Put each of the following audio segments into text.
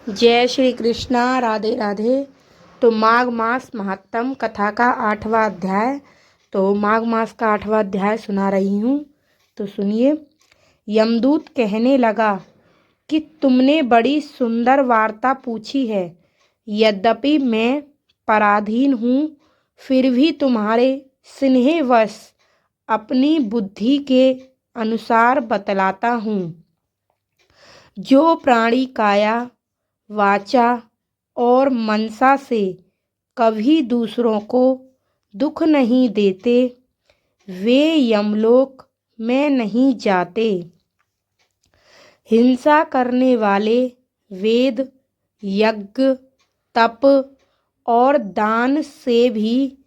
जय श्री कृष्णा। राधे राधे। तो माघ मास महात्म कथा का 8वां अध्याय। तो माघ मास का 8वां अध्याय सुना रही हूँ, तो सुनिए। यमदूत कहने लगा कि तुमने बड़ी सुंदर वार्ता पूछी है। यद्यपि मैं पराधीन हूँ, फिर भी तुम्हारे स्नेहवश अपनी बुद्धि के अनुसार बतलाता हूँ। जो प्राणी काया, वाचा और मनसा से कभी दूसरों को दुख नहीं देते, वे यमलोक में नहीं जाते। हिंसा करने वाले वेद, यज्ञ, तप और दान से भी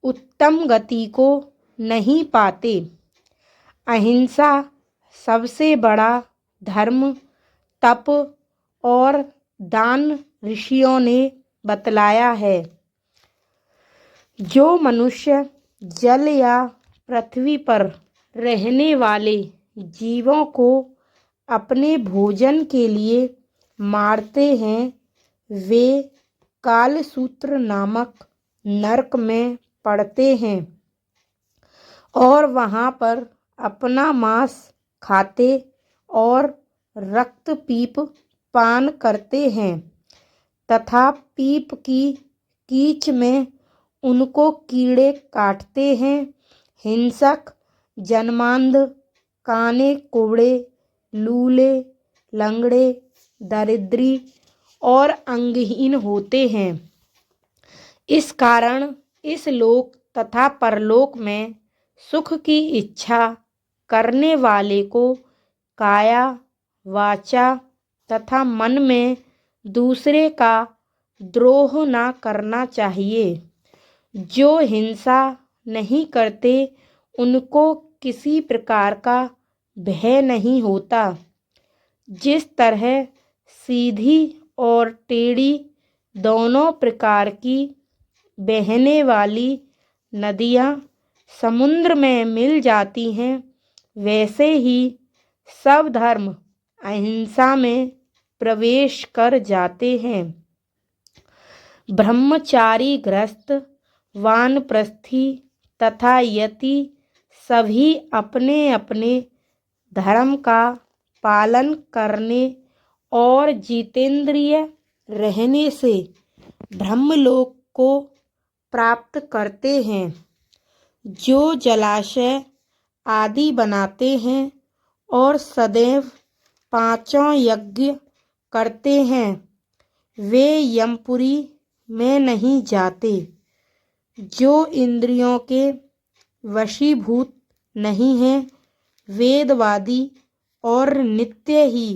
उत्तम गति को नहीं पाते। अहिंसा सबसे बड़ा धर्म, तप और दान ऋषियों ने बतलाया है। जो मनुष्य जल या पृथ्वी पर रहने वाले जीवों को अपने भोजन के लिए मारते हैं, वे कालसूत्र नामक नरक में पड़ते हैं और वहाँ पर अपना मांस खाते और रक्त पीप पान करते हैं तथा पीप की कीच में उनको कीड़े काटते हैं। हिंसक जन्मांध, काने कुबड़े, लूले, लंगड़े, दरिद्री और अंगहीन होते हैं। इस कारण इस लोक तथा परलोक में सुख की इच्छा करने वाले को काया, वाचा तथा मन में दूसरे का द्रोह न करना चाहिए। जो हिंसा नहीं करते, उनको किसी प्रकार का भय नहीं होता। जिस तरह सीधी और टेढ़ी दोनों प्रकार की बहने वाली नदियाँ समुद्र में मिल जाती हैं, वैसे ही सब धर्म अहिंसा में प्रवेश कर जाते हैं। ब्रह्मचारी, गृहस्थ, वानप्रस्थी तथा यति सभी अपने अपने धर्म का पालन करने और जितेंद्रिय रहने से ब्रह्मलोक को प्राप्त करते हैं। जो जलाशय आदि बनाते हैं और सदैव पांचों यज्ञ करते हैं, वे यमपुरी में नहीं जाते। जो इंद्रियों के वशीभूत नहीं हैं, वेदवादी और नित्य ही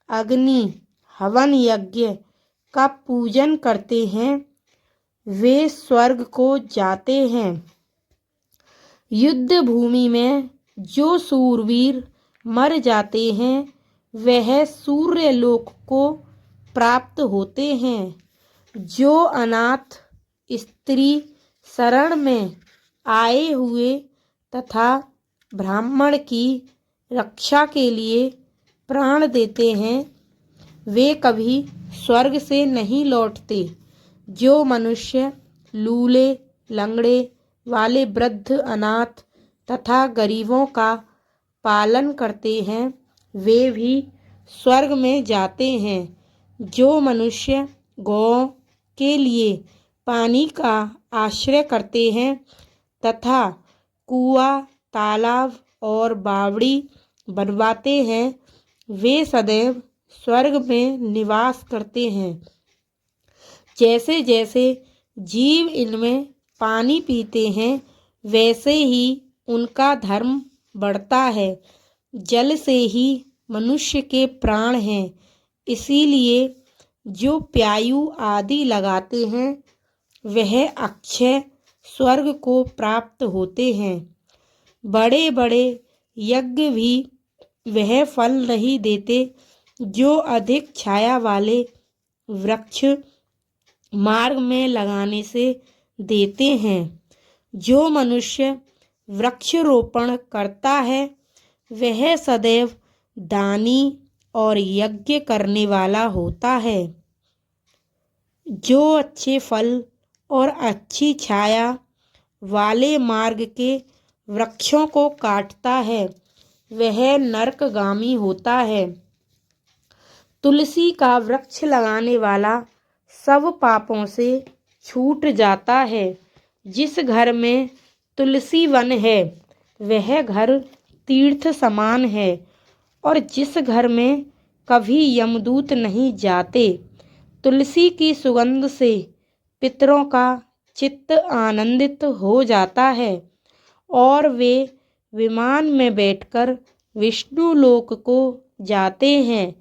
अग्नि हवन यज्ञ का पूजन करते हैं, वे स्वर्ग को जाते हैं। युद्ध भूमि में जो सूरवीर मर जाते हैं, वह सूर्यलोक को प्राप्त होते हैं। जो अनाथ स्त्री शरण में आए हुए तथा ब्राह्मण की रक्षा के लिए प्राण देते हैं, वे कभी स्वर्ग से नहीं लौटते। जो मनुष्य लूले, लंगड़े वाले वृद्ध, अनाथ तथा गरीबों का पालन करते हैं, वे भी स्वर्ग में जाते हैं। जो मनुष्य गौ के लिए पानी का आश्रय करते हैं तथा कुआं, तालाब और बावड़ी बनवाते हैं, वे सदैव स्वर्ग में निवास करते हैं। जैसे जैसे जीव इनमें पानी पीते हैं, वैसे ही उनका धर्म बढ़ता है। जल से ही मनुष्य के प्राण हैं, इसीलिए जो प्यायु आदि लगाते हैं, वह अक्षय स्वर्ग को प्राप्त होते हैं। बड़े बड़े यज्ञ भी वह फल नहीं देते जो अधिक छाया वाले वृक्ष मार्ग में लगाने से देते हैं। जो मनुष्य वृक्षारोपण करता है, वह सदैव दानी और यज्ञ करने वाला होता है। जो अच्छे फल और अच्छी छाया वाले मार्ग के वृक्षों को काटता है वह नरकगामी होता है। तुलसी का वृक्ष लगाने वाला सब पापों से छूट जाता है। जिस घर में तुलसी वन है वह घर तीर्थ समान है और जिस घर में कभी यमदूत नहीं जाते। तुलसी की सुगंध से पितरों का चित्त आनंदित हो जाता है और वे विमान में बैठकर विष्णु लोक को जाते हैं।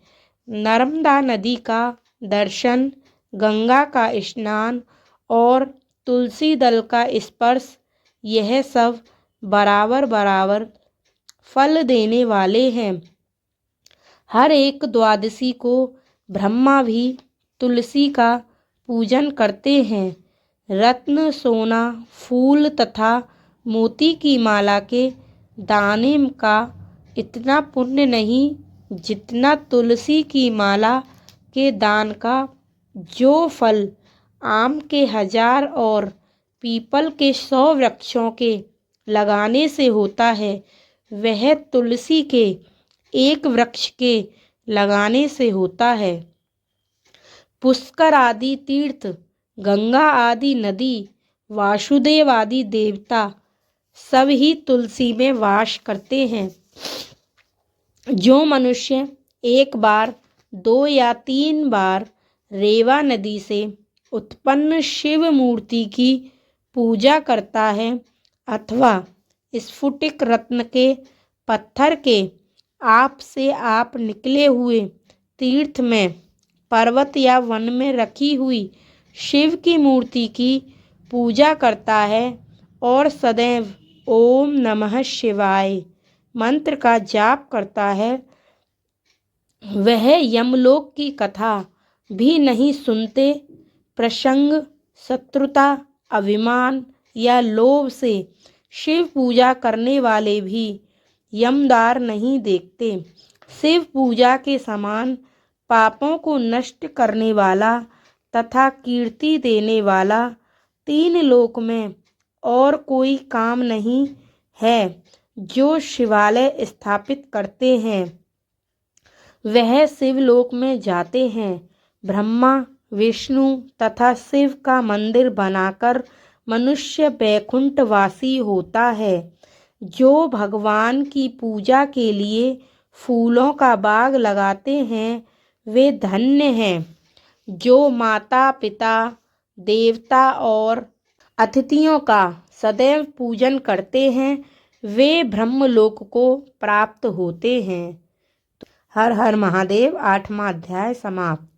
नर्मदा नदी का दर्शन, गंगा का स्नान और तुलसी दल का स्पर्श यह सब बराबर बराबर फल देने वाले हैं। हर एक द्वादशी को ब्रह्मा भी तुलसी का पूजन करते हैं। रत्न, सोना, फूल तथा मोती की माला के दाने का इतना पुण्य नहीं जितना तुलसी की माला के दान का। जो फल आम के 1000 और पीपल के 100 वृक्षों के लगाने से होता है वह तुलसी के एक वृक्ष के लगाने से होता है। पुष्कर आदि तीर्थ, गंगा आदि नदी, वासुदेव आदि देवता सब ही तुलसी में वास करते हैं। जो मनुष्य एक बार, 2 या 3 बार रेवा नदी से उत्पन्न शिव मूर्ति की पूजा करता है अथवा स्फुटिक रत्न के पत्थर के आप से आप निकले हुए तीर्थ में, पर्वत या वन में रखी हुई शिव की मूर्ति की पूजा करता है और सदैव ओम नमः शिवाय मंत्र का जाप करता है वह यमलोक की कथा भी नहीं सुनते। प्रसंग, शत्रुता, अभिमान या लोभ से शिव पूजा करने वाले भी यमद्वार नहीं देखते। शिव पूजा के समान पापों को नष्ट करने वाला तथा कीर्ति देने वाला 3 लोक में और कोई काम नहीं है। जो शिवालय स्थापित करते हैं वह शिवलोक में जाते हैं। ब्रह्मा, विष्णु तथा शिव का मंदिर बनाकर मनुष्य वैकुंठवासी होता है। जो भगवान की पूजा के लिए फूलों का बाग लगाते हैं वे धन्य हैं। जो माता पिता, देवता और अतिथियों का सदैव पूजन करते हैं वे ब्रह्मलोक को प्राप्त होते हैं। हर हर महादेव। 8वां अध्याय समाप्त।